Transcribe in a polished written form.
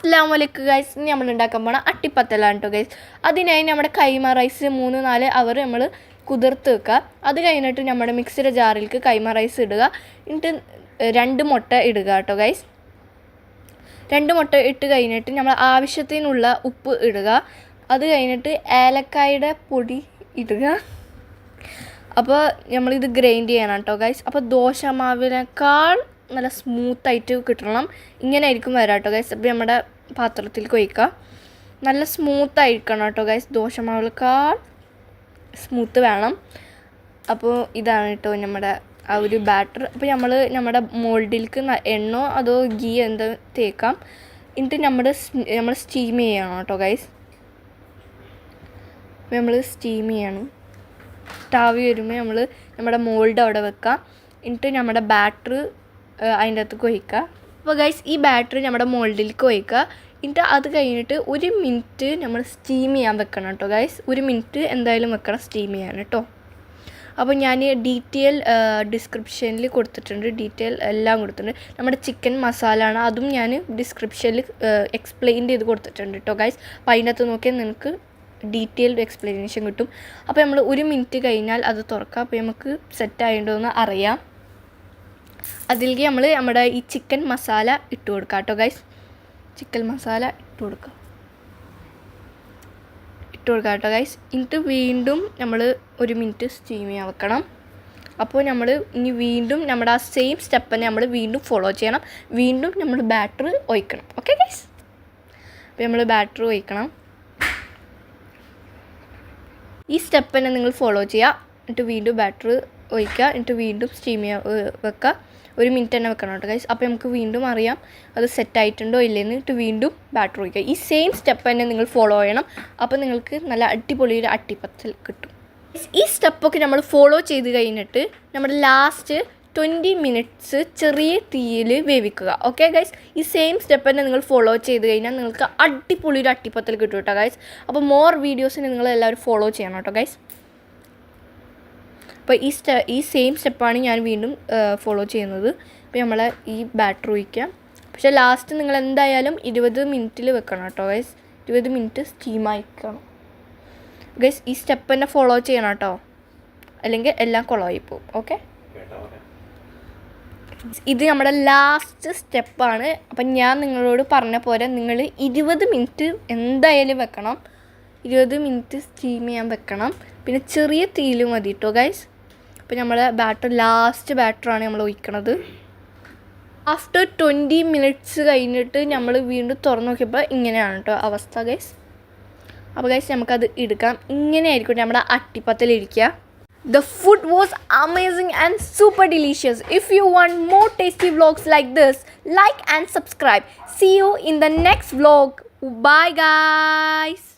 അസ്സലാമു അലൈക്കും ഗൈസ്. ഇനി നമ്മൾ ഉണ്ടാക്കാൻ പോണ അട്ടിപ്പത്തലാണ് കേട്ടോ ഗൈസ്. അതിനായി നമ്മുടെ കൈമ റൈസ് 3-4 അവർ നമ്മൾ കുതിർത്ത് വെക്കുക. അത് കഴിഞ്ഞിട്ട് നമ്മുടെ മിക്സിയുടെ ജാറിലേക്ക് കൈമ റൈസ് ഇടുക. എന്നിട്ട് 2 മുട്ട ഇടുക കേട്ടോ ഗൈസ്. 2 മുട്ട ഇട്ട് കഴിഞ്ഞിട്ട് നമ്മൾ ആവശ്യത്തിനുള്ള ഉപ്പ് ഇടുക. അത് കഴിഞ്ഞിട്ട് ഏലക്കായുടെ പൊടി ഇടുക. അപ്പോൾ നമ്മളിത് ഗ്രൈൻഡ് ചെയ്യണം കേട്ടോ ഗൈസ്. അപ്പോൾ ദോശമാവിനേക്കാൾ നല്ല സ്മൂത്തായിട്ട് കിട്ടണം. ഇങ്ങനെ ആയിരിക്കും വരാം കേട്ടോ ഗൈസ്. അപ്പോൾ നമ്മുടെ പാത്രത്തിലേക്ക് ഒഴിക്കുക. നല്ല സ്മൂത്തായിരിക്കണം കേട്ടോ ഗൈസ്. ദോശമാവിനേക്കാൾ സ്മൂത്ത് വേണം. അപ്പോൾ ഇതാണ് കേട്ടോ നമ്മുടെ ആ ഒരു ബാറ്റർ. അപ്പോൾ നമ്മുടെ മോൾഡിലേക്ക് എണ്ണോ അതോ ഗീ എന്തോ തേക്കാം. എന്നിട്ട് നമ്മൾ സ്റ്റീം ചെയ്യണം കേട്ടോ ഗൈസ്. അപ്പോൾ നമ്മൾ സ്റ്റീം ചെയ്യണം. താവി വരുമ്പോൾ നമ്മുടെ മോൾഡ് അവിടെ വെക്കാം. എന്നിട്ട് നമ്മുടെ ബാറ്റർ അതിൻ്റെ അകത്തേക്ക് ഒഴിക്കുക. അപ്പോൾ ഗൈസ് ഈ ബാറ്ററി നമ്മുടെ മോൾഡിലേക്ക് ഒഴിക്കുക. എന്നിട്ട് അത് കഴിഞ്ഞിട്ട് 1 മിനിറ്റ് നമ്മൾ സ്റ്റീം ചെയ്യാൻ വെക്കണം കേട്ടോ ഗൈസ്. 1 മിനിറ്റ് എന്തായാലും വെക്കണം സ്റ്റീം ചെയ്യാൻ കേട്ടോ. അപ്പോൾ ഞാൻ ഡീറ്റെയിൽ ഡിസ്ക്രിപ്ഷനിൽ കൊടുത്തിട്ടുണ്ട്. ഡീറ്റെയിൽ എല്ലാം കൊടുത്തിട്ടുണ്ട്. നമ്മുടെ ചിക്കൻ മസാല ആണ്, അതും ഞാൻ ഡിസ്ക്രിപ്ഷനിൽ എക്സ്പ്ലെയിൻ ചെയ്ത് കൊടുത്തിട്ടുണ്ട് കേട്ടോ ഗൈസ്. അപ്പോൾ അതിൻ്റെ അകത്ത് നോക്കിയാൽ നിങ്ങൾക്ക് ഡീറ്റെയിൽഡ് എക്സ്പ്ലനേഷൻ കിട്ടും. അപ്പോൾ നമ്മൾ 1 മിനിറ്റ് കഴിഞ്ഞാൽ അത് തുറക്കാം. അപ്പോൾ നമുക്ക് സെറ്റ് ആയിട്ടുണ്ടോ എന്ന് അറിയാം. അതിലേക്ക് നമ്മൾ നമ്മുടെ ഈ ചിക്കൻ മസാല ഇട്ട് കൊടുക്കാം കേട്ടോ ഗൈസ്. ചിക്കൻ മസാല ഇട്ട് കൊടുക്കാം കേട്ടോ ഗൈസ്. എന്നിട്ട് വീണ്ടും നമ്മൾ 1 മിനിറ്റ് സ്റ്റീം ചെയ്യാൻ വെക്കണം. അപ്പോൾ നമ്മൾ ഇനി വീണ്ടും നമ്മുടെ ആ സെയിം സ്റ്റെപ്പ് തന്നെ നമ്മൾ വീണ്ടും ഫോളോ ചെയ്യണം. വീണ്ടും നമ്മൾ ബാറ്റർ ഒഴിക്കണം. Okay guys. അപ്പോൾ നമ്മൾ ബാറ്റർ ഒഴിക്കണം. ഈ സ്റ്റെപ്പ് തന്നെ നിങ്ങൾ ഫോളോ ചെയ്യുക. എന്നിട്ട് വീണ്ടും ബാറ്റർ ഒഴിക്കുക. എന്നിട്ട് വീണ്ടും സ്റ്റീം ചെയ്യാൻ വെക്കുക. 1 മിനിറ്റ് തന്നെ വെക്കണം കേട്ടോ ഗൈസ്. അപ്പോൾ നമുക്ക് വീണ്ടും അറിയാം അത് സെറ്റായിട്ടുണ്ടോ ഇല്ലെന്ന്. എന്നിട്ട് വീണ്ടും ബാറ്റർ ഒഴിക്കുക. ഈ സെയിം സ്റ്റെപ്പ് തന്നെ നിങ്ങൾ ഫോളോ ചെയ്യണം. അപ്പോൾ നിങ്ങൾക്ക് നല്ല അടിപൊളി ഒരു അട്ടിപ്പത്തൽ കിട്ടും. ഈ സ്റ്റെപ്പൊക്കെ നമ്മൾ ഫോളോ ചെയ്ത് കഴിഞ്ഞിട്ട് നമ്മുടെ ലാസ്റ്റ് 20 മിനിറ്റ്സ് ചെറിയ തീയിൽ വേവിക്കുക. Okay guys. ഈ സെയിം സ്റ്റെപ്പ് തന്നെ നിങ്ങൾ ഫോളോ ചെയ്ത് കഴിഞ്ഞാൽ നിങ്ങൾക്ക് അടിപൊളി ഒരു അട്ടിപ്പത്തൽ കിട്ടും കേട്ടോ ഗൈസ്. അപ്പോൾ മോർ വീഡിയോസിന് നിങ്ങൾ എല്ലാവരും ഫോളോ ചെയ്യണം കേട്ടോ ഗൈസ്. അപ്പോൾ ഈ സെയിം സ്റ്റെപ്പാണ് ഞാൻ വീണ്ടും ഫോളോ ചെയ്യുന്നത്. അപ്പോൾ നമ്മൾ ഈ ബാറ്റർ ഒഴിക്കാം. പക്ഷേ ലാസ്റ്റ് നിങ്ങൾ എന്തായാലും 20 മിനിറ്റിൽ വെക്കണം കേട്ടോ ഗൈസ്. 20 മിനിറ്റ് സ്റ്റീം ആയിക്കണം ഗൈസ്. ഈ സ്റ്റെപ്പ് തന്നെ ഫോളോ ചെയ്യണം കേട്ടോ, അല്ലെങ്കിൽ എല്ലാം കുളമായി പോകും. ഓക്കെ. ഇത് നമ്മുടെ ലാസ്റ്റ് സ്റ്റെപ്പാണ്. അപ്പം ഞാൻ നിങ്ങളോട് പറഞ്ഞ പോലെ നിങ്ങൾ 20 മിനിറ്റ് എന്തായാലും വെക്കണം. 20 മിനിറ്റ് സ്റ്റീം ചെയ്യാൻ വെക്കണം. പിന്നെ ചെറിയ തീയിൽ മതി കേട്ടോ ഗൈസ്. അപ്പോൾ നമ്മുടെ ലാസ്റ്റ് ബാറ്ററാണ് നമ്മൾ ഒഴിക്കണത്. ആഫ്റ്റർ 20 മിനിറ്റ്സ് കഴിഞ്ഞിട്ട് നമ്മൾ വീണ്ടും തുറന്ന് നോക്കിയപ്പോൾ ഇങ്ങനെയാണ് കേട്ടോ അവസ്ഥ ഗൈസ്. അപ്പോൾ ഗൈസ് നമുക്കത് എടുക്കാം. ഇങ്ങനെ ആയിരിക്കും നമ്മുടെ അട്ടിപ്പത്തലിരിക്കുക. The food was amazing and super delicious. If you want more tasty vlogs like this, like and subscribe. See you in the next vlog. Bye guys.